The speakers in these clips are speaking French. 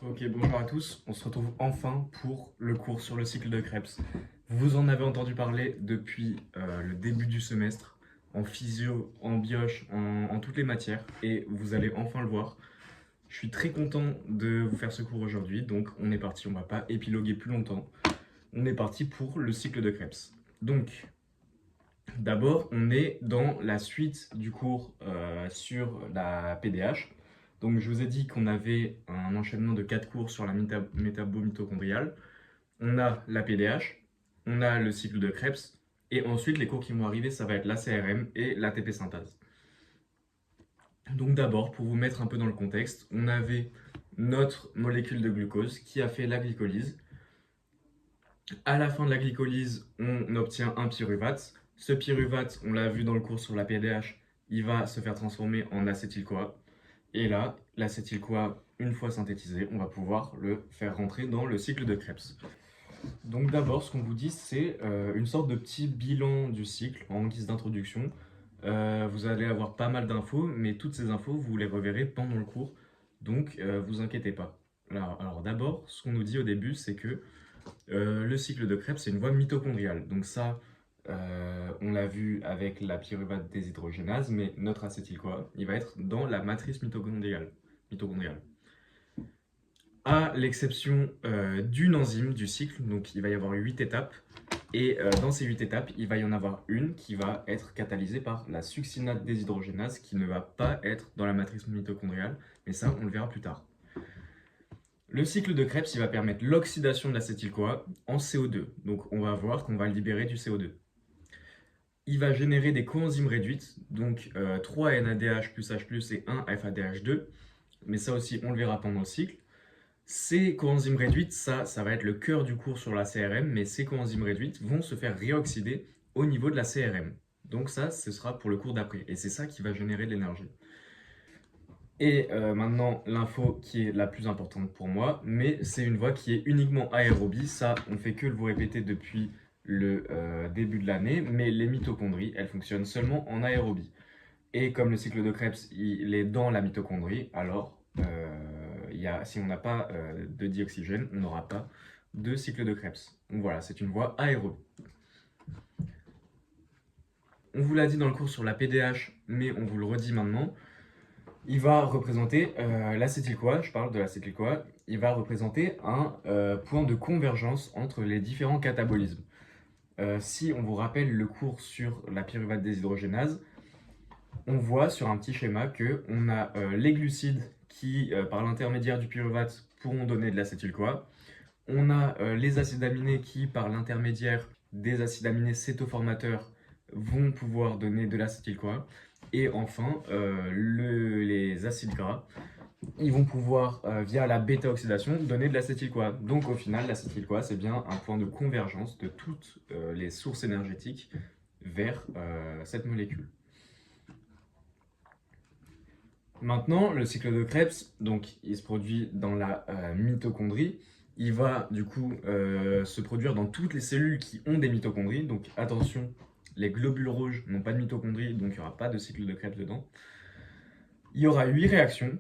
Ok, bonjour à tous. On se retrouve enfin pour le cours sur le cycle de Krebs. Vous en avez entendu parler depuis le début du semestre, en physio, en bioche, en toutes les matières, et vous allez enfin le voir. Je suis très content de vous faire ce cours aujourd'hui, donc on est parti, on va pas épiloguer plus longtemps. On est parti pour le cycle de Krebs. Donc, d'abord, on est dans la suite du cours sur la PDH. Donc, je vous ai dit qu'on avait un enchaînement de 4 cours sur la métabo-mitochondriale. On a la PDH, on a le cycle de Krebs, et ensuite, les cours qui vont arriver, ça va être la CRM et la TP synthase. Donc, d'abord, pour vous mettre un peu dans le contexte, on avait notre molécule de glucose qui a fait la glycolyse. À la fin de la glycolyse, on obtient un pyruvate. Ce pyruvate, on l'a vu dans le cours sur la PDH, il va se faire transformer en acétyl-CoA. Et là, l'acétyl-CoA, une fois synthétisé, on va pouvoir le faire rentrer dans le cycle de Krebs. Donc d'abord, ce qu'on vous dit, c'est une sorte de petit bilan du cycle en guise d'introduction. Vous allez avoir pas mal d'infos, mais toutes ces infos, vous les reverrez pendant le cours. Donc, vous inquiétez pas. Alors d'abord, ce qu'on nous dit au début, c'est que le cycle de Krebs, c'est une voie mitochondriale. Donc ça, on l'a vu avec la pyruvate déshydrogénase, mais notre acétyl-CoA, il va être dans la matrice mitochondriale. À l'exception d'une enzyme du cycle, donc il va y avoir 8 étapes, et dans ces 8 étapes, il va y en avoir une qui va être catalysée par la succinate déshydrogénase, qui ne va pas être dans la matrice mitochondriale, mais ça, on le verra plus tard. Le cycle de Krebs, il va permettre l'oxydation de l'acétyl-CoA en CO2. Donc on va voir qu'on va libérer du CO2. Il va générer des coenzymes réduites, donc 3 NADH plus H+, et 1 FADH2. Mais ça aussi, on le verra pendant le cycle. Ces coenzymes réduites, ça va être le cœur du cours sur la CRM, mais ces coenzymes réduites vont se faire réoxyder au niveau de la CRM. Donc ça, ce sera pour le cours d'après. Et c'est ça qui va générer de l'énergie. Et maintenant, l'info qui est la plus importante pour moi, mais c'est une voie qui est uniquement aérobie. Ça, on ne fait que vous répéter depuis le début de l'année, mais les mitochondries, elles fonctionnent seulement en aérobie. Et comme le cycle de Krebs, il est dans la mitochondrie, alors si on n'a pas de dioxygène, on n'aura pas de cycle de Krebs. Donc voilà, c'est une voie aérobie. On vous l'a dit dans le cours sur la PDH, mais on vous le redit maintenant. Il va représenter l'acétyl-CoA, je parle de l'acétyl-CoA, il va représenter un point de convergence entre les différents catabolismes. Si on vous rappelle le cours sur la pyruvate déshydrogénase, on voit sur un petit schéma qu'on a les glucides qui, par l'intermédiaire du pyruvate, pourront donner de l'acétyl-CoA. On a les acides aminés qui, par l'intermédiaire des acides aminés cétoformateurs, vont pouvoir donner de l'acétyl-CoA. Et enfin, les acides gras, ils vont pouvoir, via la bêta-oxydation, donner de l'acétyl-CoA. Donc au final, l'acétyl-CoA, c'est bien un point de convergence de toutes les sources énergétiques vers cette molécule. Maintenant, le cycle de Krebs, donc, il se produit dans la mitochondrie. Il va du coup se produire dans toutes les cellules qui ont des mitochondries. Donc attention, les globules rouges n'ont pas de mitochondries, donc il n'y aura pas de cycle de Krebs dedans. Il y aura 8 réactions,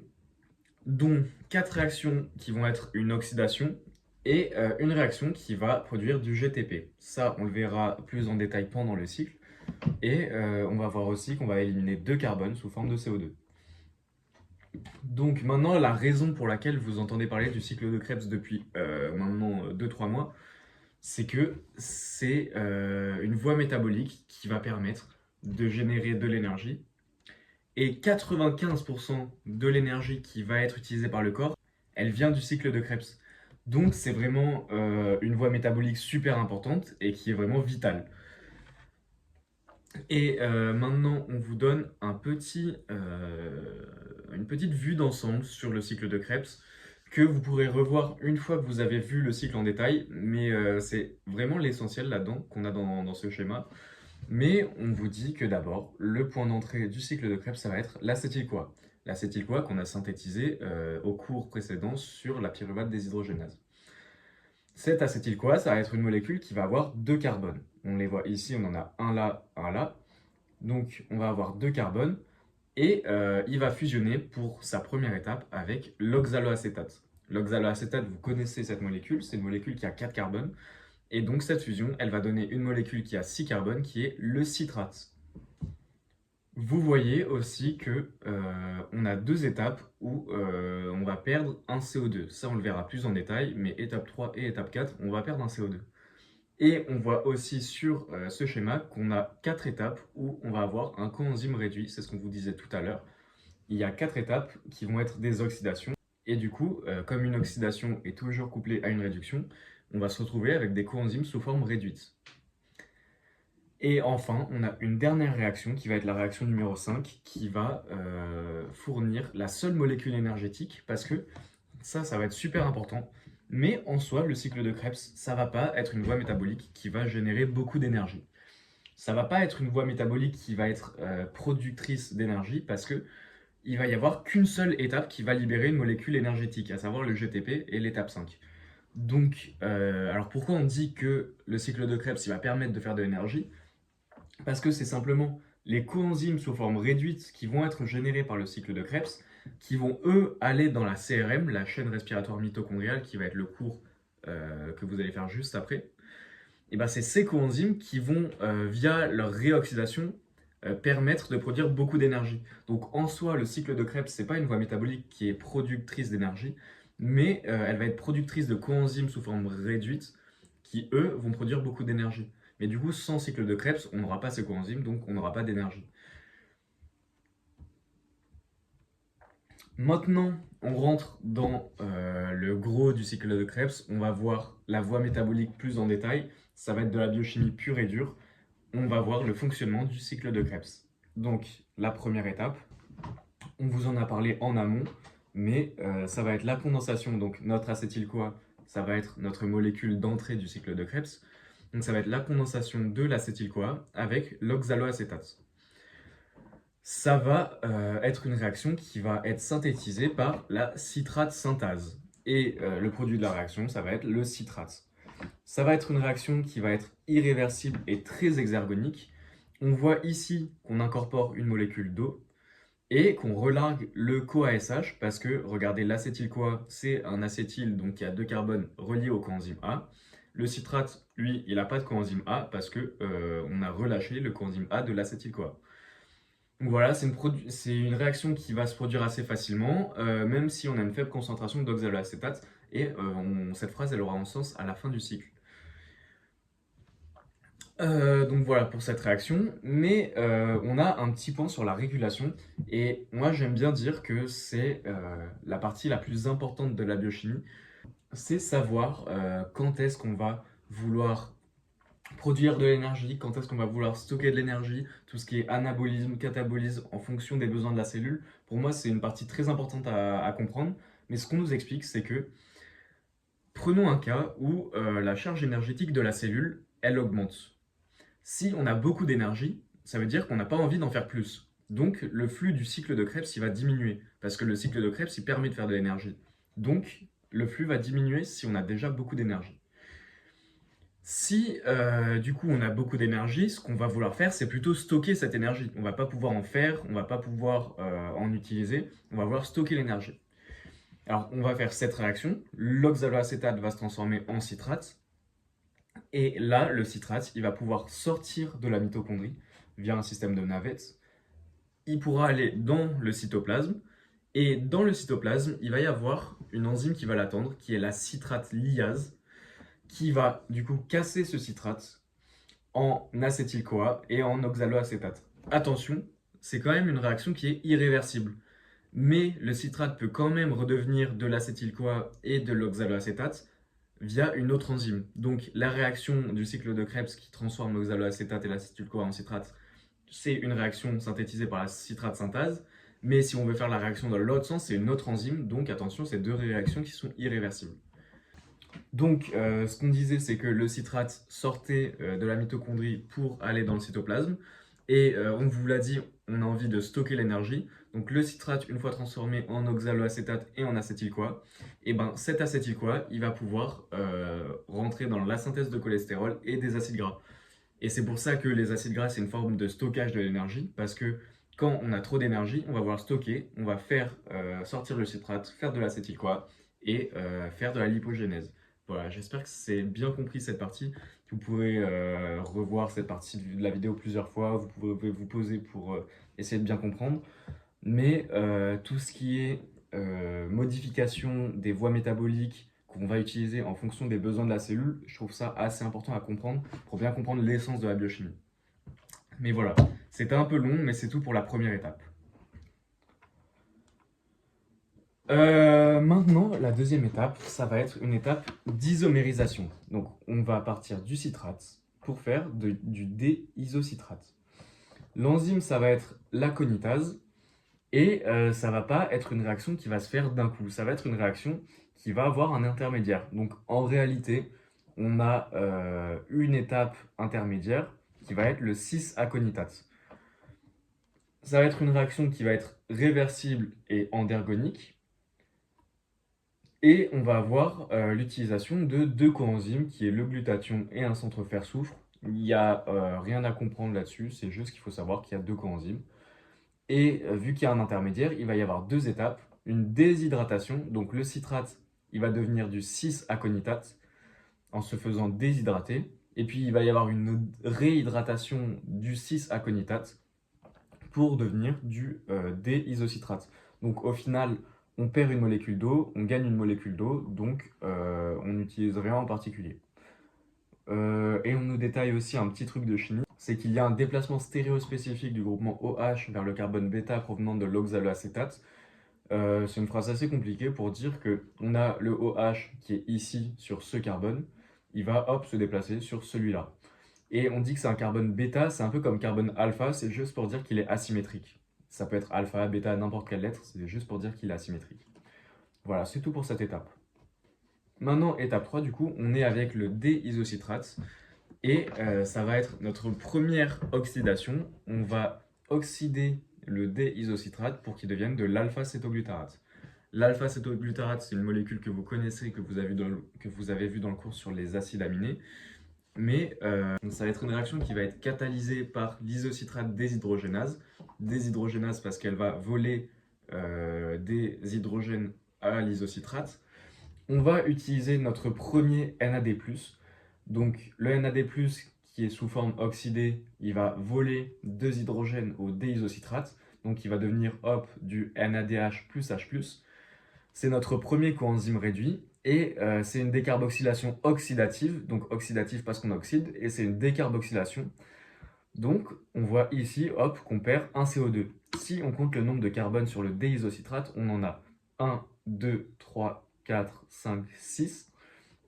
dont 4 réactions qui vont être une oxydation et une réaction qui va produire du GTP. Ça, on le verra plus en détail pendant le cycle. Et on va voir aussi qu'on va éliminer 2 carbones sous forme de CO2. Donc maintenant, la raison pour laquelle vous entendez parler du cycle de Krebs depuis maintenant 2-3 mois, c'est que c'est une voie métabolique qui va permettre de générer de l'énergie. Et 95% de l'énergie qui va être utilisée par le corps, elle vient du cycle de Krebs. Donc c'est vraiment une voie métabolique super importante et qui est vraiment vitale. Et maintenant, on vous donne une petite vue d'ensemble sur le cycle de Krebs que vous pourrez revoir une fois que vous avez vu le cycle en détail, mais c'est vraiment l'essentiel là-dedans qu'on a dans ce schéma. Mais on vous dit que d'abord, le point d'entrée du cycle de Krebs, ça va être l'acétyl-CoA. L'acétyl-CoA qu'on a synthétisé au cours précédent sur la pyruvate déshydrogénase. Cet acétyl-CoA, ça va être une molécule qui va avoir 2 carbones. On les voit ici, on en a un là, un là. Donc on va avoir 2 carbones et il va fusionner pour sa première étape avec l'oxaloacétate. L'oxaloacétate, vous connaissez cette molécule, c'est une molécule qui a 4 carbones. Et donc cette fusion, elle va donner une molécule qui a 6 carbones, qui est le citrate. Vous voyez aussi que on a deux étapes où on va perdre un CO2. Ça, on le verra plus en détail, mais étape 3 et étape 4, on va perdre un CO2. Et on voit aussi sur ce schéma qu'on a 4 étapes où on va avoir un coenzyme réduit, c'est ce qu'on vous disait tout à l'heure. Il y a 4 étapes qui vont être des oxydations. Et du coup, comme une oxydation est toujours couplée à une réduction, on va se retrouver avec des coenzymes sous forme réduite. Et enfin, on a une dernière réaction qui va être la réaction numéro 5 qui va fournir la seule molécule énergétique parce que ça va être super important. Mais en soi, le cycle de Krebs, ça va pas être une voie métabolique qui va générer beaucoup d'énergie. Ça va pas être une voie métabolique qui va être productrice d'énergie parce que il va y avoir qu'une seule étape qui va libérer une molécule énergétique, à savoir le GTP et l'étape 5. Donc, alors pourquoi on dit que le cycle de Krebs il va permettre de faire de l'énergie? Parce que c'est simplement les coenzymes sous forme réduite qui vont être générés par le cycle de Krebs, qui vont eux aller dans la CRM, la chaîne respiratoire mitochondriale, qui va être le cours que vous allez faire juste après. Et ben c'est ces coenzymes qui vont, via leur réoxydation, permettre de produire beaucoup d'énergie. Donc en soi, le cycle de Krebs, c'est pas une voie métabolique qui est productrice d'énergie, mais elle va être productrice de coenzymes sous forme réduite qui, eux, vont produire beaucoup d'énergie. Mais du coup, sans cycle de Krebs, on n'aura pas ces coenzymes, donc on n'aura pas d'énergie. Maintenant, on rentre dans le gros du cycle de Krebs. On va voir la voie métabolique plus en détail. Ça va être de la biochimie pure et dure. On va voir le fonctionnement du cycle de Krebs. Donc, la première étape, on vous en a parlé en amont, mais ça va être la condensation. Donc, notre acétyl-CoA, ça va être notre molécule d'entrée du cycle de Krebs. Donc, ça va être la condensation de l'acétyl-CoA avec l'oxaloacétate. Ça va être une réaction qui va être synthétisée par la citrate synthase. Et le produit de la réaction, ça va être le citrate. Ça va être une réaction qui va être irréversible et très exergonique. On voit ici qu'on incorpore une molécule d'eau et qu'on relargue le CoASH parce que, regardez, l'acétyl-CoA, c'est un acétyl donc qui a deux carbones reliés au coenzyme A. Le citrate, lui, il n'a pas de coenzyme A parce que on a relâché le coenzyme A de l'acétyl-CoA. Donc voilà, c'est une réaction qui va se produire assez facilement, même si on a une faible concentration d'oxaloacétate, et cette phrase, elle aura un sens à la fin du cycle. Donc voilà pour cette réaction, mais on a un petit point sur la régulation, et moi j'aime bien dire que c'est la partie la plus importante de la biochimie, c'est savoir quand est-ce qu'on va vouloir produire de l'énergie, quand est-ce qu'on va vouloir stocker de l'énergie, tout ce qui est anabolisme, catabolisme en fonction des besoins de la cellule. Pour moi, c'est une partie très importante à comprendre, mais ce qu'on nous explique, c'est que prenons un cas où la charge énergétique de la cellule, elle augmente. Si on a beaucoup d'énergie, ça veut dire qu'on n'a pas envie d'en faire plus. Donc, le flux du cycle de Krebs, il va diminuer, parce que le cycle de Krebs, il permet de faire de l'énergie. Donc, le flux va diminuer si on a déjà beaucoup d'énergie. Si du coup on a beaucoup d'énergie, ce qu'on va vouloir faire, c'est plutôt stocker cette énergie. On va pas pouvoir en faire, on va pas pouvoir en utiliser, on va vouloir stocker l'énergie. Alors on va faire cette réaction, l'oxaloacétate va se transformer en citrate, et là le citrate, il va pouvoir sortir de la mitochondrie via un système de navette. Il pourra aller dans le cytoplasme, et dans le cytoplasme, il va y avoir une enzyme qui va l'attendre, qui est la citrate lyase, qui va du coup casser ce citrate en acétyl-CoA et en oxaloacétate. Attention, c'est quand même une réaction qui est irréversible. Mais le citrate peut quand même redevenir de l'acétyl-CoA et de l'oxaloacétate via une autre enzyme. Donc la réaction du cycle de Krebs qui transforme l'oxaloacétate et l'acétyl-CoA en citrate, c'est une réaction synthétisée par la citrate synthase. Mais si on veut faire la réaction dans l'autre sens, c'est une autre enzyme. Donc attention, c'est deux réactions qui sont irréversibles. Donc, ce qu'on disait, c'est que le citrate sortait de la mitochondrie pour aller dans le cytoplasme. Et on vous l'a dit, on a envie de stocker l'énergie. Donc, le citrate, une fois transformé en oxaloacétate et en acétyl-CoA, et ben cet acétyl-CoA, il va pouvoir rentrer dans la synthèse de cholestérol et des acides gras. Et c'est pour ça que les acides gras, c'est une forme de stockage de l'énergie, parce que quand on a trop d'énergie, on va vouloir stocker, on va faire sortir le citrate, faire de l'acétyl-CoA, et faire de la lipogénèse. Voilà, j'espère que c'est bien compris cette partie. Vous pourrez revoir cette partie de la vidéo plusieurs fois, vous pouvez vous poser pour essayer de bien comprendre. Mais tout ce qui est modification des voies métaboliques qu'on va utiliser en fonction des besoins de la cellule, je trouve ça assez important à comprendre pour bien comprendre l'essence de la biochimie. Mais voilà, c'était un peu long, mais c'est tout pour la première étape. Maintenant, la deuxième étape, ça va être une étape d'isomérisation. Donc, on va partir du citrate pour faire du déisocitrate. L'enzyme, ça va être l'aconitase. Et ça va pas être une réaction qui va se faire d'un coup. Ça va être une réaction qui va avoir un intermédiaire. Donc, en réalité, on a une étape intermédiaire qui va être le 6-aconitate. Ça va être une réaction qui va être réversible et endergonique. Et on va avoir l'utilisation de deux coenzymes qui est le glutathion et un centre fer-soufre. Il n'y a rien à comprendre là-dessus, c'est juste qu'il faut savoir qu'il y a deux coenzymes. Et vu qu'il y a un intermédiaire, il va y avoir deux étapes. Une déshydratation, donc le citrate, il va devenir du 6-aconitate en se faisant déshydrater. Et puis il va y avoir une réhydratation du 6-aconitate pour devenir du déisocitrate. Donc au final, on perd une molécule d'eau, on gagne une molécule d'eau, donc on n'utilise rien en particulier. Et on nous détaille aussi un petit truc de chimie, c'est qu'il y a un déplacement stéréospécifique du groupement OH vers le carbone bêta provenant de l'oxaloacétate. C'est une phrase assez compliquée pour dire que on a le OH qui est ici sur ce carbone, il va hop se déplacer sur celui-là. Et on dit que c'est un carbone bêta, c'est un peu comme carbone alpha, c'est juste pour dire qu'il est asymétrique. Ça peut être alpha, bêta, n'importe quelle lettre, c'est juste pour dire qu'il est asymétrique. Voilà, c'est tout pour cette étape. Maintenant, étape 3, du coup, on est avec le déisocitrate. Et ça va être notre première oxydation. On va oxyder le déisocitrate pour qu'il devienne de l'alpha-cétoglutarate. L'alpha-cétoglutarate, c'est une molécule que vous connaissez, que vous avez vu dans le cours sur les acides aminés. Mais ça va être une réaction qui va être catalysée par l'isocitrate déshydrogénase. Déshydrogénase parce qu'elle va voler des hydrogènes à l'isocitrate. On va utiliser notre premier NAD+. Donc le NAD+, qui est sous forme oxydée, il va voler deux hydrogènes au déisocitrate. Donc il va devenir hop du NADH plus H+. C'est notre premier coenzyme réduit. Et c'est une décarboxylation oxydative. Donc oxydative parce qu'on oxyde. Et c'est une décarboxylation. Donc on voit ici hop qu'on perd un CO2. Si on compte le nombre de carbone sur le déisocitrate, on en a 1, 2, 3, 4, 5, 6.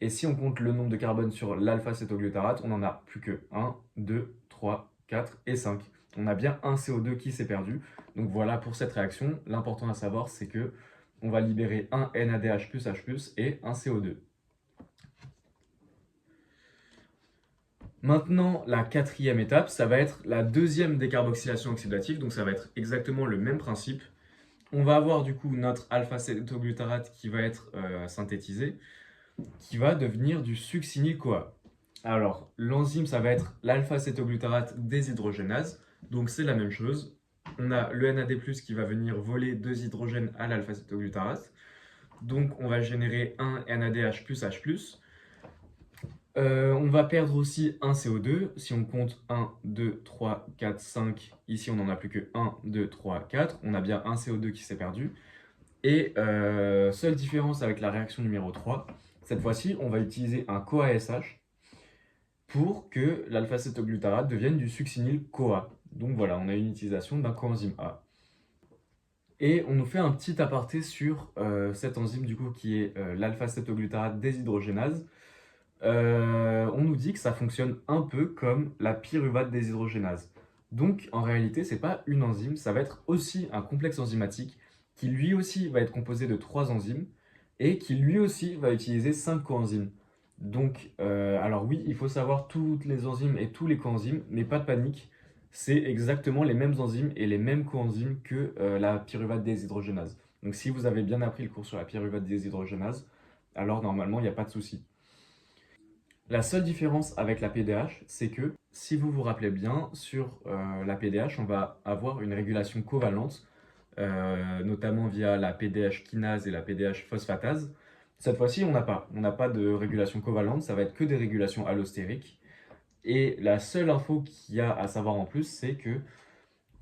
Et si on compte le nombre de carbone sur l'alpha-cétoglutarate, on n'en a plus que 1, 2, 3, 4 et 5. On a bien un CO2 qui s'est perdu. Donc voilà pour cette réaction. L'important à savoir, c'est que on va libérer un NADH plus H+, et un CO2. Maintenant, la quatrième étape, ça va être la deuxième décarboxylation oxydative. Donc ça va être exactement le même principe. On va avoir du coup notre alpha-cétoglutarate qui va être synthétisé, qui va devenir du succinyl-CoA. Alors, l'enzyme, ça va être l'alpha-cétoglutarate déshydrogénase. Donc, c'est la même chose. On a le NAD+, qui va venir voler deux hydrogènes à l'alpha-cétoglutarate. Donc, on va générer un NADH plus H+. On va perdre aussi un CO2. Si on compte 1, 2, 3, 4, 5, ici, on n'en a plus que 1, 2, 3, 4. On a bien un CO2 qui s'est perdu. Et seule différence avec la réaction numéro 3, cette fois-ci, on va utiliser un CoASH pour que l'alpha-cétoglutarate devienne du succinyl-CoA. Donc voilà, on a une utilisation d'un coenzyme A. Et on nous fait un petit aparté sur cette enzyme du coup qui est l'alpha-cétoglutarate déshydrogénase. On nous dit que ça fonctionne un peu comme la pyruvate déshydrogénase. Donc en réalité, c'est pas une enzyme, ça va être aussi un complexe enzymatique qui lui aussi va être composé de 3 enzymes et qui lui aussi va utiliser 5 coenzymes. Donc, alors oui, il faut savoir toutes les enzymes et tous les coenzymes, mais pas de panique, c'est exactement les mêmes enzymes et les mêmes coenzymes que la pyruvate déshydrogénase. Donc si vous avez bien appris le cours sur la pyruvate déshydrogénase, alors normalement il n'y a pas de souci. La seule différence avec la PDH, c'est que si vous vous rappelez bien, sur la PDH, on va avoir une régulation covalente, notamment via la PDH kinase et la PDH phosphatase. Cette fois-ci, on n'a pas de régulation covalente, ça va être que des régulations allostériques. Et la seule info qu'il y a à savoir en plus, c'est que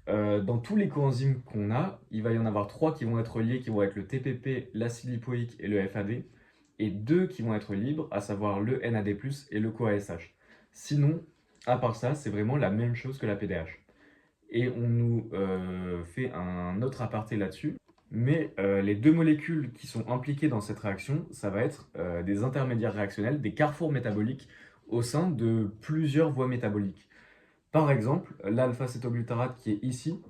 dans tous les coenzymes qu'on a, il va y en avoir trois qui vont être liés, qui vont être le TPP, l'acide lipoïque et le FAD, et deux qui vont être libres, à savoir le NAD+, et le CoASH. Sinon, à part ça, c'est vraiment la même chose que la PDH. Et on nous fait un autre aparté là-dessus. Mais les deux molécules qui sont impliquées dans cette réaction, ça va être des intermédiaires réactionnels, des carrefours métaboliques au sein de plusieurs voies métaboliques. Par exemple, l'alpha-cétoglutarate qui est ici,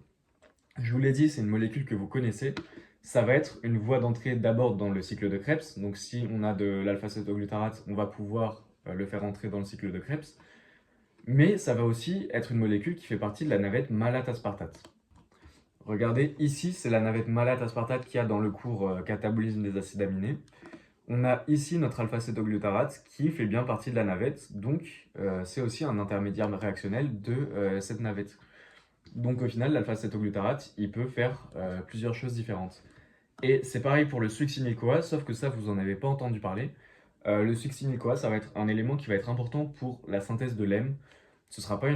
je vous l'ai dit, c'est une molécule que vous connaissez. Ça va être une voie d'entrée d'abord dans le cycle de Krebs. Donc si on a de l'alpha-cétoglutarate, on va pouvoir le faire entrer dans le cycle de Krebs. Mais ça va aussi être une molécule qui fait partie de la navette malate-aspartate. Regardez, ici, c'est la navette malate-aspartate qu'il y a dans le cours catabolisme des acides aminés. On a ici notre alpha-cétoglutarate qui fait bien partie de la navette, donc c'est aussi un intermédiaire réactionnel de cette navette. Donc au final, l'alpha-cétoglutarate, il peut faire plusieurs choses différentes. Et c'est pareil pour le succinyl-CoA, sauf que ça, vous n'en avez pas entendu parler. Le succinyl-CoA, ça va être un élément qui va être important pour la synthèse de l'hème. Ce ne sera pas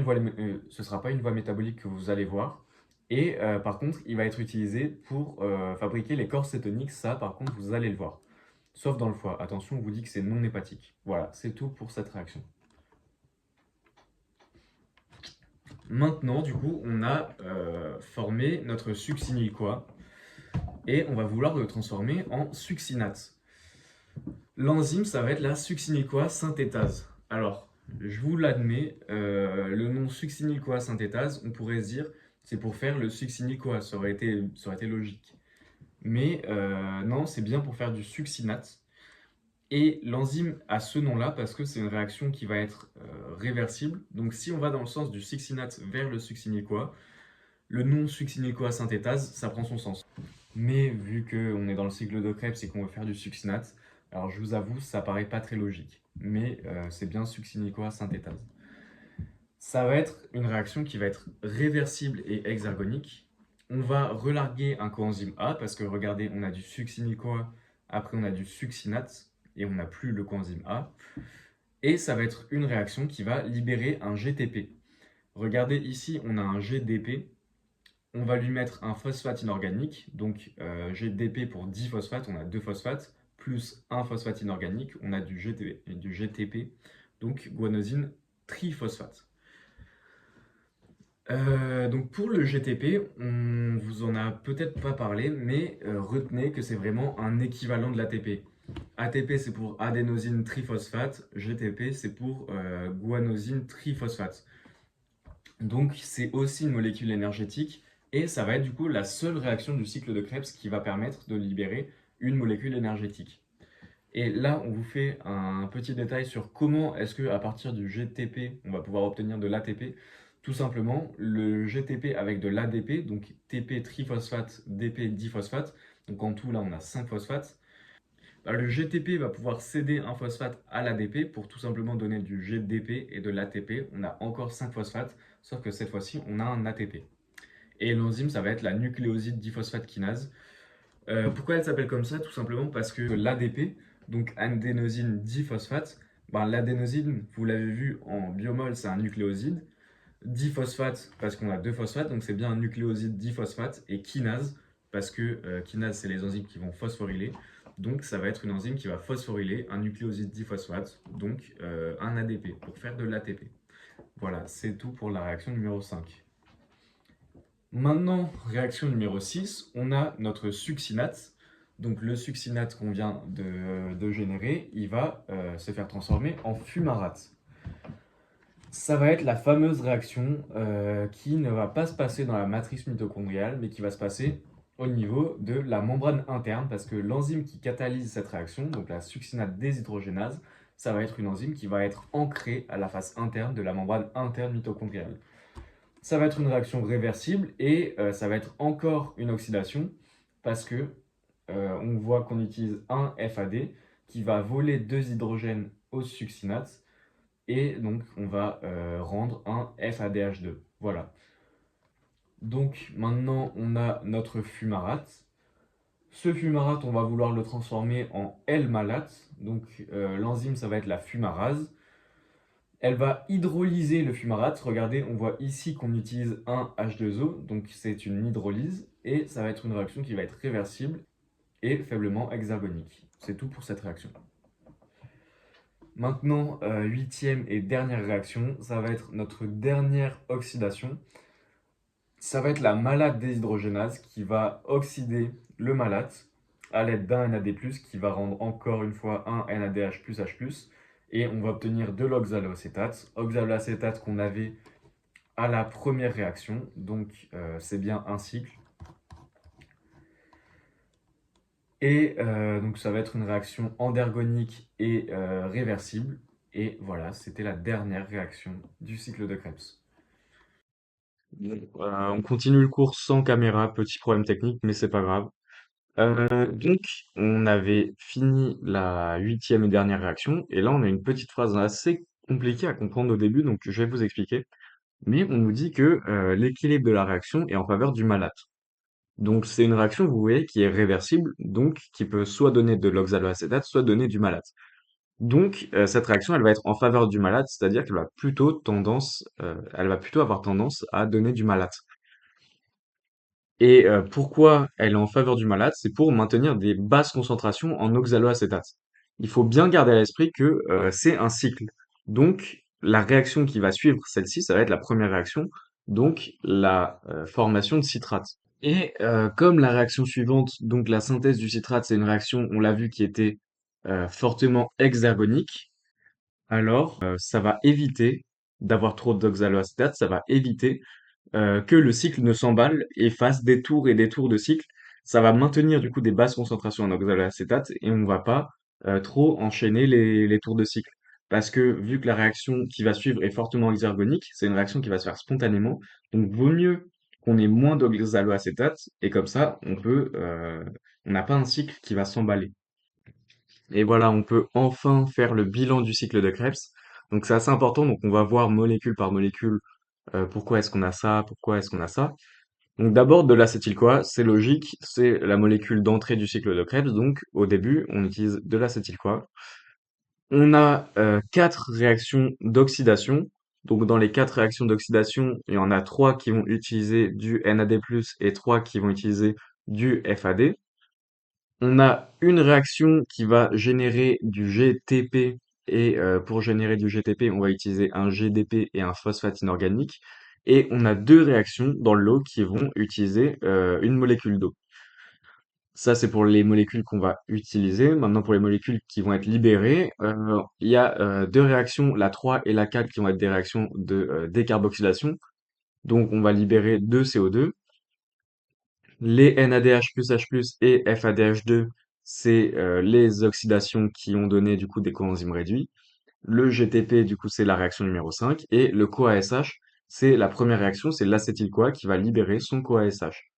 une voie métabolique que vous allez voir. Et par contre, il va être utilisé pour fabriquer les corps cétoniques. Ça, par contre, vous allez le voir. Sauf dans le foie. Attention, on vous dit que c'est non hépatique. Voilà, c'est tout pour cette réaction. Maintenant, du coup, on a formé notre succinyl-CoA et on va vouloir le transformer en succinate. L'enzyme, ça va être la succinyl-CoA synthétase. Alors, je vous l'admets, le nom succinyl-CoA synthétase, on pourrait se dire c'est pour faire le succinyl-CoA, ça aurait été logique. Mais non, c'est bien pour faire du succinate. Et l'enzyme a ce nom-là parce que c'est une réaction qui va être réversible. Donc si on va dans le sens du succinate vers le succinyl-CoA, le nom succinyl-CoA synthétase, ça prend son sens. Mais vu qu'on est dans le cycle de Krebs et qu'on veut faire du succinate, alors je vous avoue, ça paraît pas très logique. Mais c'est bien succinyl-CoA synthétase. Ça va être une réaction qui va être réversible et hexergonique. On va relarguer un coenzyme A parce que regardez, on a du succinyl-CoA, après on a du succinate et on n'a plus le coenzyme A. Et ça va être une réaction qui va libérer un GTP. Regardez ici, on a un GDP. On va lui mettre un phosphate inorganique, donc GDP pour 10 phosphates, on a 2 phosphates, plus un phosphate inorganique, on a du GTP, donc guanosine triphosphate. Donc pour le GTP, on vous en a peut-être pas parlé, mais retenez que c'est vraiment un équivalent de l'ATP. ATP c'est pour adénosine triphosphate, GTP c'est pour guanosine triphosphate. Donc c'est aussi une molécule énergétique et ça va être du coup la seule réaction du cycle de Krebs qui va permettre de libérer une molécule énergétique. Et là, on vous fait un petit détail sur comment est-ce qu'à partir du GTP, on va pouvoir obtenir de l'ATP. Tout simplement, le GTP avec de l'ADP, donc TP triphosphate, DP diphosphate, donc en tout là on a 5 phosphates. Le GTP va pouvoir céder un phosphate à l'ADP pour tout simplement donner du GDP et de l'ATP. On a encore 5 phosphates, sauf que cette fois-ci on a un ATP. Et l'enzyme, ça va être la nucléoside diphosphate kinase. Pourquoi elle s'appelle comme ça? Tout simplement parce que l'ADP, donc adénosine diphosphate, l'adénosine, vous l'avez vu en biomol, c'est un nucléoside. Diphosphate, parce qu'on a deux phosphates, donc c'est bien un nucléoside diphosphate. Et kinase, parce que kinase, c'est les enzymes qui vont phosphoryler. Donc ça va être une enzyme qui va phosphoryler un nucléoside diphosphate, donc un ADP, pour faire de l'ATP. Voilà, c'est tout pour la réaction numéro 5. Maintenant, réaction numéro 6, on a notre succinate. Donc le succinate qu'on vient de générer, il va se faire transformer en fumarate. Ça va être la fameuse réaction qui ne va pas se passer dans la matrice mitochondriale, mais qui va se passer au niveau de la membrane interne, parce que l'enzyme qui catalyse cette réaction, donc la succinate déshydrogénase, ça va être une enzyme qui va être ancrée à la face interne de la membrane interne mitochondriale. Ça va être une réaction réversible et ça va être encore une oxydation parce que on voit qu'on utilise un FAD qui va voler deux hydrogènes au succinate et donc on va rendre un FADH2. Voilà. Donc maintenant on a notre fumarate. Ce fumarate, on va vouloir le transformer en L-malate. Donc l'enzyme, ça va être la fumarase. Elle va hydrolyser le fumarate. Regardez, on voit ici qu'on utilise un H2O, donc c'est une hydrolyse, et ça va être une réaction qui va être réversible et faiblement exergonique. C'est tout pour cette réaction. Maintenant, huitième et dernière réaction, ça va être notre dernière oxydation. Ça va être la malate déshydrogénase qui va oxyder le malate à l'aide d'un NAD+, qui va rendre encore une fois un NADH+, H+, et on va obtenir de l'oxaloacétate. Oxaloacétate qu'on avait à la première réaction, donc c'est bien un cycle. Et donc ça va être une réaction endergonique et réversible. Et voilà, c'était la dernière réaction du cycle de Krebs. Bon, on continue le cours sans caméra, petit problème technique, mais c'est pas grave. Donc, on avait fini la huitième et dernière réaction, et là on a une petite phrase assez compliquée à comprendre au début, donc je vais vous expliquer. Mais on nous dit que l'équilibre de la réaction est en faveur du malate. Donc c'est une réaction, vous voyez, qui est réversible, donc qui peut soit donner de l'oxaloacétate, soit donner du malate. Donc cette réaction, elle va être en faveur du malate, c'est-à-dire elle va plutôt avoir tendance à donner du malate. Et pourquoi elle est en faveur du malade? C'est pour maintenir des basses concentrations en oxaloacétate. Il faut bien garder à l'esprit que c'est un cycle. Donc, la réaction qui va suivre celle-ci, ça va être la première réaction, donc la formation de citrate. Et comme la réaction suivante, donc la synthèse du citrate, c'est une réaction, on l'a vu, qui était fortement exergonique, alors ça va éviter d'avoir trop d'oxaloacétate, ça va éviter que le cycle ne s'emballe et fasse des tours et des tours de cycle. Ça va maintenir du coup des basses concentrations en oxaloacétate et on ne va pas trop enchaîner les tours de cycle. Parce que vu que la réaction qui va suivre est fortement exergonique, c'est une réaction qui va se faire spontanément. Donc vaut mieux qu'on ait moins d'oxaloacétate et comme ça on n'a pas un cycle qui va s'emballer. Et voilà, on peut enfin faire le bilan du cycle de Krebs. Donc c'est assez important, donc on va voir molécule par molécule pourquoi est-ce qu'on a ça, pourquoi est-ce qu'on a ça. Donc d'abord de l'acétyl-CoA, c'est logique, c'est la molécule d'entrée du cycle de Krebs, donc au début on utilise de l'acétyl-CoA. On a quatre réactions d'oxydation. Donc dans les quatre réactions d'oxydation, il y en a trois qui vont utiliser du NAD+, et trois qui vont utiliser du FAD. On a une réaction qui va générer du GTP et pour générer du GTP, on va utiliser un GDP et un phosphate inorganique. Et on a deux réactions dans l'eau qui vont utiliser une molécule d'eau. Ça, c'est pour les molécules qu'on va utiliser. Maintenant, pour les molécules qui vont être libérées, il y a deux réactions, la 3 et la 4, qui vont être des réactions de décarboxylation. Donc, on va libérer deux CO2. Les NADH+, H+, et FADH2, c'est les oxydations qui ont donné du coup des coenzymes réduits. Le GTP, du coup, c'est la réaction numéro 5. Et le CoASH, c'est la première réaction, c'est l'acétyl-CoA qui va libérer son CoASH.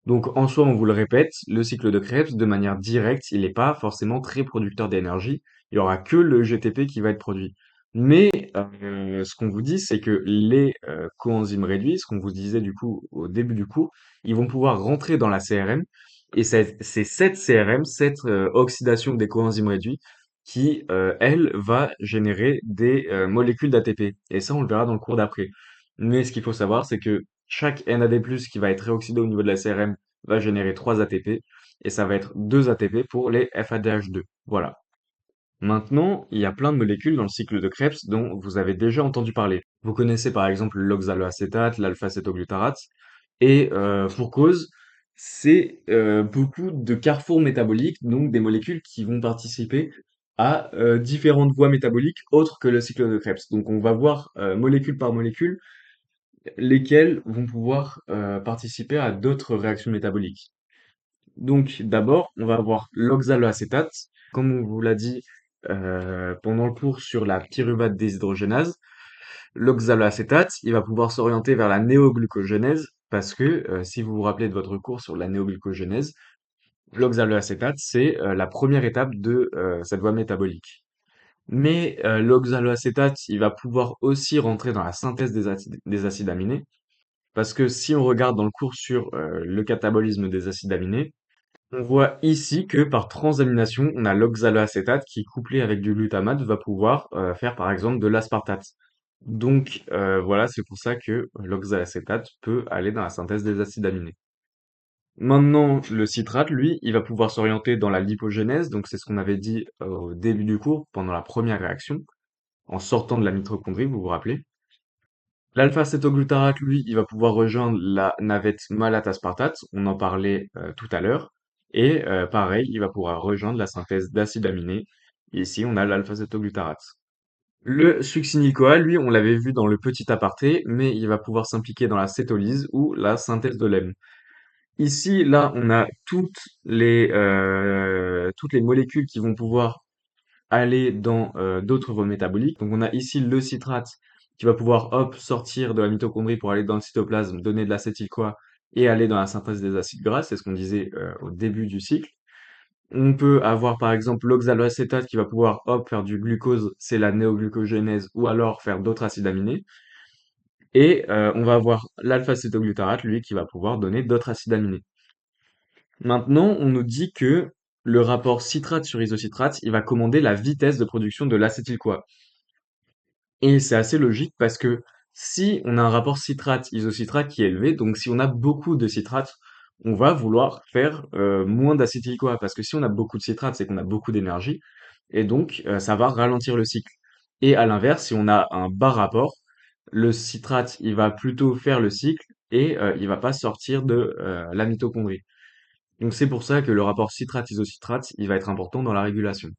Donc en soi, on vous le répète, le cycle de Krebs, de manière directe, il n'est pas forcément très producteur d'énergie. Il y aura que le GTP qui va être produit. Mais ce qu'on vous dit, c'est que les coenzymes réduits, ce qu'on vous disait du coup au début du cours, ils vont pouvoir rentrer dans la CRM. Et c'est cette CRM, cette oxydation des coenzymes réduits, qui, elle, va générer des molécules d'ATP. Et ça, on le verra dans le cours d'après. Mais ce qu'il faut savoir, c'est que chaque NAD+, qui va être réoxydé au niveau de la CRM, va générer 3 ATP, et ça va être 2 ATP pour les FADH2. Voilà. Maintenant, il y a plein de molécules dans le cycle de Krebs dont vous avez déjà entendu parler. Vous connaissez par exemple l'oxaloacétate, l'alpha-cétoglutarate, et pour cause, c'est beaucoup de carrefours métaboliques, donc des molécules qui vont participer à différentes voies métaboliques autres que le cycle de Krebs. Donc on va voir molécule par molécule lesquelles vont pouvoir participer à d'autres réactions métaboliques. Donc d'abord, on va avoir l'oxaloacétate. Comme on vous l'a dit pendant le cours sur la pyruvate déshydrogénase, l'oxaloacétate, il va pouvoir s'orienter vers la néoglucogénèse parce que si vous vous rappelez de votre cours sur la néoglucogénèse, l'oxaloacétate, c'est la première étape de cette voie métabolique. Mais l'oxaloacétate, il va pouvoir aussi rentrer dans la synthèse des acides aminés parce que si on regarde dans le cours sur le catabolisme des acides aminés, On voit ici que par transamination, on a l'oxaloacétate qui, couplé avec du glutamate, va pouvoir faire par exemple de l'aspartate. Donc voilà, c'est pour ça que l'oxaloacétate peut aller dans la synthèse des acides aminés. Maintenant, le citrate, lui, il va pouvoir s'orienter dans la lipogénèse, donc c'est ce qu'on avait dit au début du cours, pendant la première réaction, en sortant de la mitochondrie, vous vous rappelez. L'alpha-cétoglutarate, lui, il va pouvoir rejoindre la navette malate-aspartate, on en parlait tout à l'heure, et pareil, il va pouvoir rejoindre la synthèse d'acides aminés. Ici, on a l'alpha-cétoglutarate. Le succinyl-CoA, lui, on l'avait vu dans le petit aparté, mais il va pouvoir s'impliquer dans la cétolyse ou la synthèse de l'hème. Ici, là, on a toutes les molécules qui vont pouvoir aller dans d'autres voies métaboliques. Donc on a ici le citrate qui va pouvoir hop sortir de la mitochondrie pour aller dans le cytoplasme, donner de l'acétyl-CoA et aller dans la synthèse des acides gras, c'est ce qu'on disait au début du cycle. On peut avoir par exemple l'oxaloacétate qui va pouvoir hop faire du glucose, c'est la néoglucogénèse, ou alors faire d'autres acides aminés. Et on va avoir l'alpha-cétoglutarate, lui, qui va pouvoir donner d'autres acides aminés. Maintenant, on nous dit que le rapport citrate sur isocitrate, il va commander la vitesse de production de l'acétyl-CoA. Et c'est assez logique parce que si on a un rapport citrate-isocitrate qui est élevé, donc si on a beaucoup de citrate, on va vouloir faire moins d'acétyl-CoA parce que si on a beaucoup de citrate, c'est qu'on a beaucoup d'énergie et donc ça va ralentir le cycle. Et à l'inverse, si on a un bas rapport, le citrate, il va plutôt faire le cycle et il va pas sortir de la mitochondrie. Donc c'est pour ça que le rapport citrate-isocitrate, il va être important dans la régulation.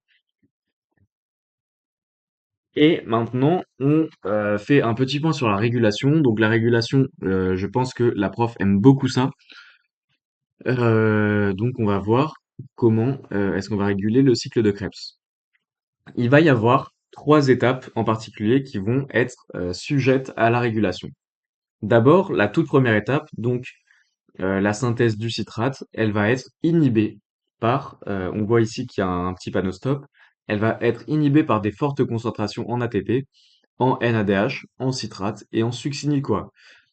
Et maintenant, on fait un petit point sur la régulation. Donc la régulation, je pense que la prof aime beaucoup ça. Donc on va voir comment est-ce qu'on va réguler le cycle de Krebs. Il va y avoir trois étapes en particulier qui vont être sujettes à la régulation. D'abord, la toute première étape, donc la synthèse du citrate, elle va être inhibée par, on voit ici qu'il y a un petit panneau stop, elle va être inhibée par des fortes concentrations en ATP, en NADH, en citrate et en succinyl-CoA.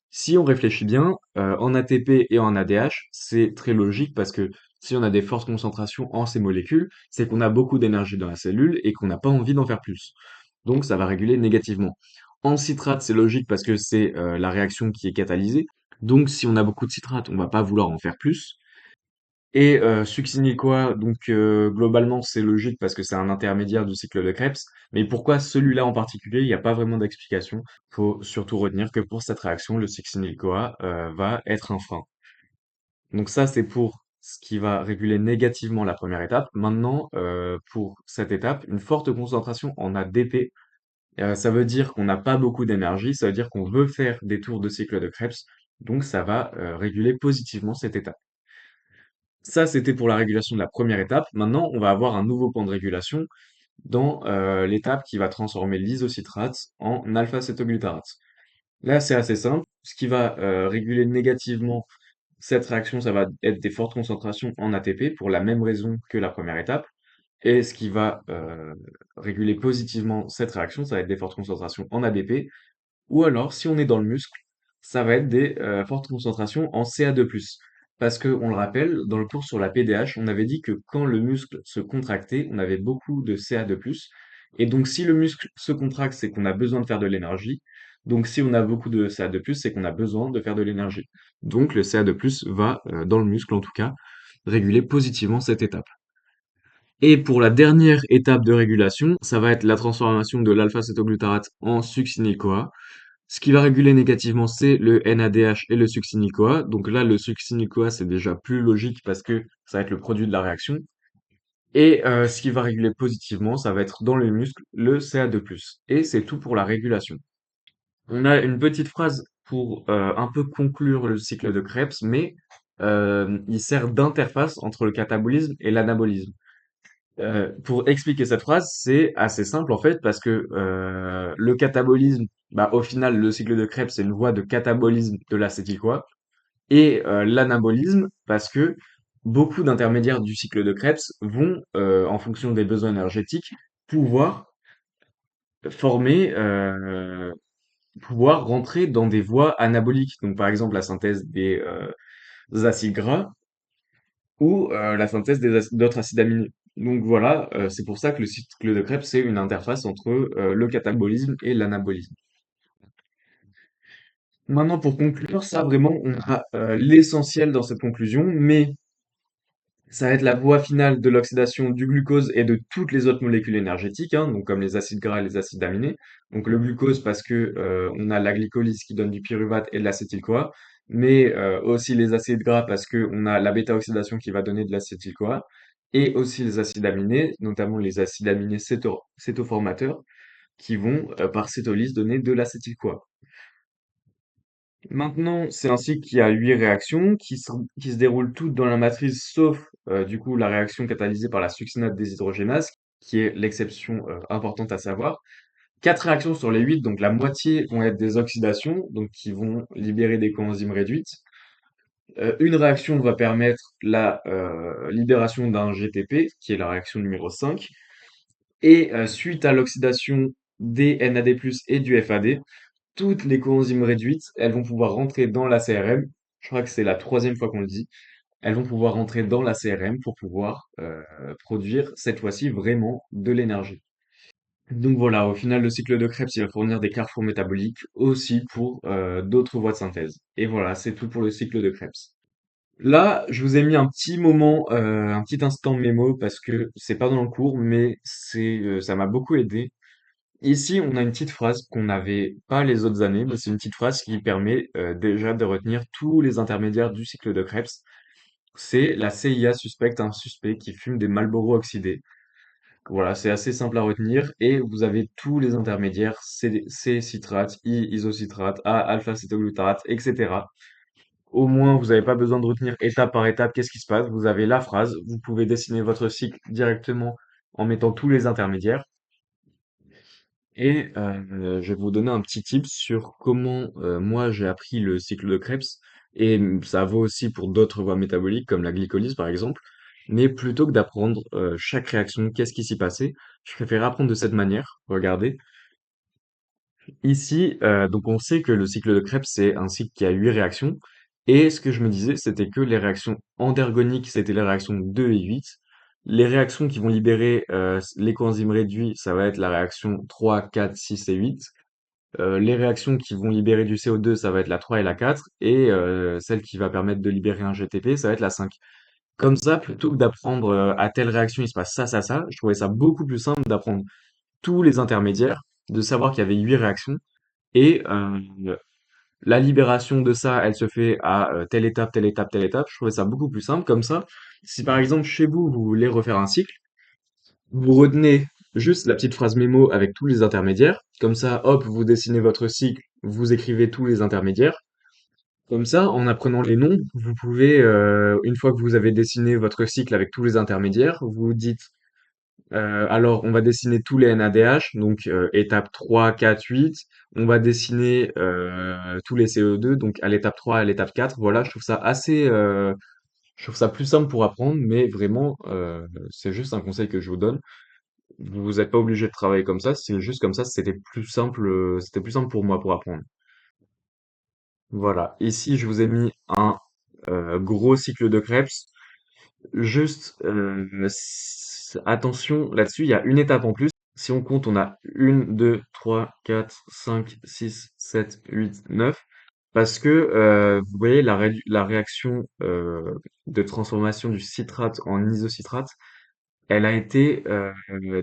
Si on réfléchit bien, en ATP et en ADH, c'est très logique parce que si on a des fortes concentrations en ces molécules, c'est qu'on a beaucoup d'énergie dans la cellule et qu'on n'a pas envie d'en faire plus. Donc ça va réguler négativement. En citrate, c'est logique parce que c'est la réaction qui est catalysée. Donc si on a beaucoup de citrate, on va pas vouloir en faire plus. Et succinyl-CoA, donc globalement c'est logique parce que c'est un intermédiaire du cycle de Krebs. Mais pourquoi celui-là en particulier, il n'y a pas vraiment d'explication. Faut surtout retenir que pour cette réaction, le succinyl-CoA va être un frein. Donc ça c'est pour ce qui va réguler négativement la première étape. Maintenant, pour cette étape, une forte concentration en ADP, ça veut dire qu'on n'a pas beaucoup d'énergie, ça veut dire qu'on veut faire des tours de cycle de Krebs. Donc ça va réguler positivement cette étape. Ça, c'était pour la régulation de la première étape. Maintenant, on va avoir un nouveau point de régulation dans l'étape qui va transformer l'isocitrate en alpha-cétoglutarate. Là, c'est assez simple. Ce qui va réguler négativement cette réaction, ça va être des fortes concentrations en ATP pour la même raison que la première étape. Et ce qui va réguler positivement cette réaction, ça va être des fortes concentrations en ADP. Ou alors, si on est dans le muscle, ça va être des fortes concentrations en Ca2+. Parce que, on le rappelle, dans le cours sur la PDH, on avait dit que quand le muscle se contractait, on avait beaucoup de Ca2+. Et donc, si le muscle se contracte, c'est qu'on a besoin de faire de l'énergie. Donc, si on a beaucoup de Ca2+, c'est qu'on a besoin de faire de l'énergie. Donc, le Ca2+, va, dans le muscle en tout cas, réguler positivement cette étape. Et pour la dernière étape de régulation, ça va être la transformation de l'alpha-cétoglutarate en succinyl-CoA. Ce qui va réguler négativement, c'est le NADH et le succinyl-CoA. Donc là, le succinyl-CoA, c'est déjà plus logique parce que ça va être le produit de la réaction. Et ce qui va réguler positivement, ça va être dans les muscles, le Ca2+. Et c'est tout pour la régulation. On a une petite phrase pour un peu conclure le cycle de Krebs, mais il sert d'interface entre le catabolisme et l'anabolisme. Pour expliquer cette phrase, c'est assez simple en fait parce que le catabolisme, bah, au final, le cycle de Krebs, c'est une voie de catabolisme de l'acétyl-CoA et l'anabolisme parce que beaucoup d'intermédiaires du cycle de Krebs vont, en fonction des besoins énergétiques, pouvoir former, pouvoir rentrer dans des voies anaboliques. Donc par exemple la synthèse des acides gras ou la synthèse d'autres acides aminés. Donc voilà, c'est pour ça que le cycle de Krebs, c'est une interface entre le catabolisme et l'anabolisme. Maintenant, pour conclure, ça vraiment, on a l'essentiel dans cette conclusion, mais ça va être la voie finale de l'oxydation du glucose et de toutes les autres molécules énergétiques, hein, donc comme les acides gras et les acides aminés. Donc le glucose parce que on a la glycolyse qui donne du pyruvate et de l'acétyl-CoA, mais aussi les acides gras parce que on a la bêta-oxydation qui va donner de l'acétyl-CoA, et aussi les acides aminés, notamment les acides aminés cétoformateurs, qui vont par cétolyse donner de l'acétyl-CoA. Maintenant, c'est un cycle qui a 8 réactions qui se déroulent toutes dans la matrice, sauf du coup la réaction catalysée par la succinate déshydrogénase, qui est l'exception importante à savoir. 4 réactions sur les 8, donc la moitié vont être des oxydations, donc qui vont libérer des coenzymes réduites. Une réaction va permettre la libération d'un GTP, qui est la réaction numéro 5. Et suite à l'oxydation des NAD+ et du FAD, toutes les coenzymes réduites, elles vont pouvoir rentrer dans la CRM. Je crois que c'est la troisième fois qu'on le dit. Elles vont pouvoir rentrer dans la CRM pour pouvoir produire cette fois-ci vraiment de l'énergie. Donc voilà, au final, le cycle de Krebs, il va fournir des carrefours métaboliques aussi pour d'autres voies de synthèse. Et voilà, c'est tout pour le cycle de Krebs. Là, je vous ai mis un petit moment, un petit instant mémo parce que c'est pas dans le cours, mais ça m'a beaucoup aidé. Ici, on a une petite phrase qu'on n'avait pas les autres années, mais c'est une petite phrase qui permet déjà de retenir tous les intermédiaires du cycle de Krebs. C'est la CIA suspecte un suspect qui fume des Marlboro oxydés. Voilà, c'est assez simple à retenir et vous avez tous les intermédiaires C citrate, I isocitrate, A alpha-cétoglutarate, etc. Au moins, vous n'avez pas besoin de retenir étape par étape qu'est-ce qui se passe. Vous avez la phrase, vous pouvez dessiner votre cycle directement en mettant tous les intermédiaires. Et je vais vous donner un petit tip sur comment moi j'ai appris le cycle de Krebs. Et ça vaut aussi pour d'autres voies métaboliques comme la glycolyse par exemple. Mais plutôt que d'apprendre chaque réaction, qu'est-ce qui s'y passait, je préfère apprendre de cette manière. Regardez. Ici, donc on sait que le cycle de Krebs, c'est un cycle qui a 8 réactions. Et ce que je me disais, c'était que les réactions endergoniques, c'était les réactions 2 et 8. Les réactions qui vont libérer les coenzymes réduits, ça va être la réaction 3, 4, 6 et 8. Les réactions qui vont libérer du CO2, ça va être la 3 et la 4. Et celle qui va permettre de libérer un GTP, ça va être la 5. Comme ça, plutôt que d'apprendre à telle réaction, il se passe ça, ça, ça, je trouvais ça beaucoup plus simple d'apprendre tous les intermédiaires, de savoir qu'il y avait 8 réactions et la libération de ça, elle se fait à telle étape, telle étape, telle étape. Je trouvais ça beaucoup plus simple. Comme ça, si par exemple chez vous, vous voulez refaire un cycle, vous retenez juste la petite phrase mémo avec tous les intermédiaires. Comme ça, hop, vous dessinez votre cycle, vous écrivez tous les intermédiaires. Comme ça, en apprenant les noms, vous pouvez, une fois que vous avez dessiné votre cycle avec tous les intermédiaires, vous dites alors, on va dessiner tous les NADH, donc étape 3, 4, 8. On va dessiner tous les CO2, donc à l'étape 3, à l'étape 4. Voilà, je trouve ça assez, je trouve ça plus simple pour apprendre, mais vraiment, c'est juste un conseil que je vous donne. Vous n'êtes pas obligé de travailler comme ça, c'est juste comme ça, c'était plus simple pour moi pour apprendre. Voilà. Ici, je vous ai mis un gros cycle de Krebs. Juste, attention, là-dessus, il y a une étape en plus. Si on compte, on a 1, 2, 3, 4, 5, 6, 7, 8, 9. Parce que, vous voyez, la réaction de transformation du citrate en isocitrate, elle a été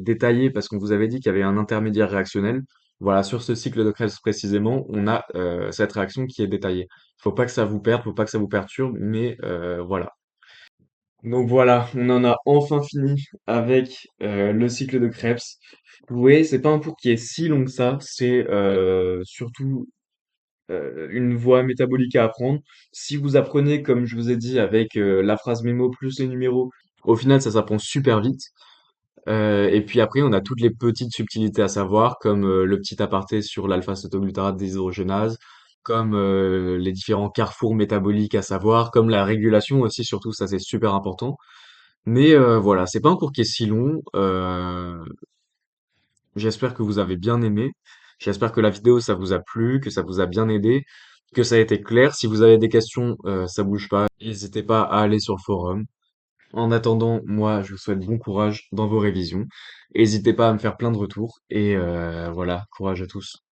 détaillée parce qu'on vous avait dit qu'il y avait un intermédiaire réactionnel. Voilà, sur ce cycle de Krebs précisément, on a cette réaction qui est détaillée. Faut pas que ça vous perde, faut pas que ça vous perturbe, mais voilà. Donc voilà, on en a enfin fini avec le cycle de Krebs. Vous voyez, c'est pas un cours qui est si long que ça, c'est surtout une voie métabolique à apprendre. Si vous apprenez, comme je vous ai dit, avec la phrase mémo plus les numéros, au final, ça s'apprend super vite. Et puis après, on a toutes les petites subtilités à savoir, comme le petit aparté sur l'alpha-cétoglutarate déshydrogénase, comme les différents carrefours métaboliques à savoir, comme la régulation aussi, surtout, ça c'est super important. Mais voilà, c'est pas un cours qui est si long. J'espère que vous avez bien aimé. J'espère que la vidéo, ça vous a plu, que ça vous a bien aidé, que ça a été clair. Si vous avez des questions, ça bouge pas. N'hésitez pas à aller sur le forum. En attendant, moi, je vous souhaite bon courage dans vos révisions. N'hésitez pas à me faire plein de retours et voilà, courage à tous.